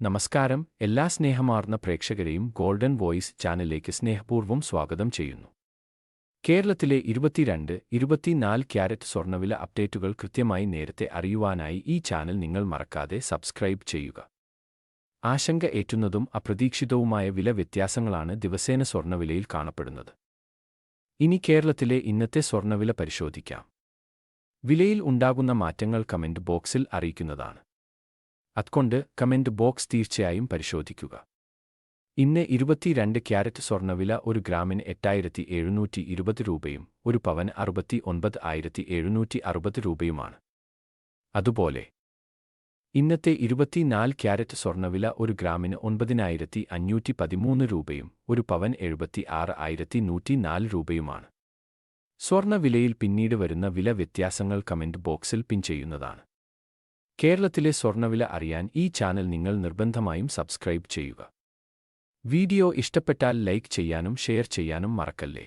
നമസ്കാരം, എല്ലാ സ്നേഹമാർന്ന പ്രേക്ഷകരെയും golden voice ചാനലിലേക്ക് സ്നേഹപൂർവ്വം സ്വാഗതം ചെയ്യുന്നു. കേരളത്തിലെ 24 ക്യാരറ്റ് സ്വർണ്ണവില അപ്ഡേറ്റുകൾ കൃത്യമായി നേരത്തെ അറിയുവാനായി ഈ ചാനൽ നിങ്ങൾ മറക്കാതെ സബ്സ്ക്രൈബ് ചെയ്യുക. ആശങ്ക ഏറ്റുന്നതും അപ്രതീക്ഷിതവുമായ വില വ്യത്യാസങ്ങളാണ് ദിവസേന സ്വർണ്ണവിലയിൽ കാണപ്പെടുന്നത്. ഇനി കേരളത്തിലെ ഇന്നത്തെ സ്വർണ്ണവില പരിശോധിക്കാം. വിലയിൽ ഉണ്ടാകുന്ന മാറ്റങ്ങൾ കമന്റ് ബോക്സിൽ അറിയിക്കുന്നതാണ്. അതുകൊണ്ട് കമന്റ് ബോക്സ് തീർച്ചയായും പരിശോധിക്കുക. ഇന്ന് 22 ക്യാരറ്റ് സ്വർണ്ണവില ഒരു ഗ്രാമിന് 8720 രൂപയും ഒരു പവന് 69,760 രൂപയുമാണ്. അതുപോലെ ഇന്നത്തെ 24 ക്യാരറ്റ് സ്വർണ്ണവില ഒരു ഗ്രാമിന് 9,513 രൂപയും ഒരു പവന് 76,104 രൂപയുമാണ്. സ്വർണ്ണവിലയിൽ പിന്നീട് വരുന്ന വില വ്യത്യാസങ്ങൾ കമന്റ് ബോക്സിൽ പിൻ ചെയ്യുന്നതാണ്. കേരളത്തിലെ സ്വർണ്ണവില അറിയാൻ ഈ ചാനൽ നിങ്ങൾ നിർബന്ധമായും സബ്സ്ക്രൈബ് ചെയ്യുക. വീഡിയോ ഇഷ്ടപ്പെട്ടാൽ ലൈക്ക് ചെയ്യാനും ഷെയർ ചെയ്യാനും മറക്കല്ലേ.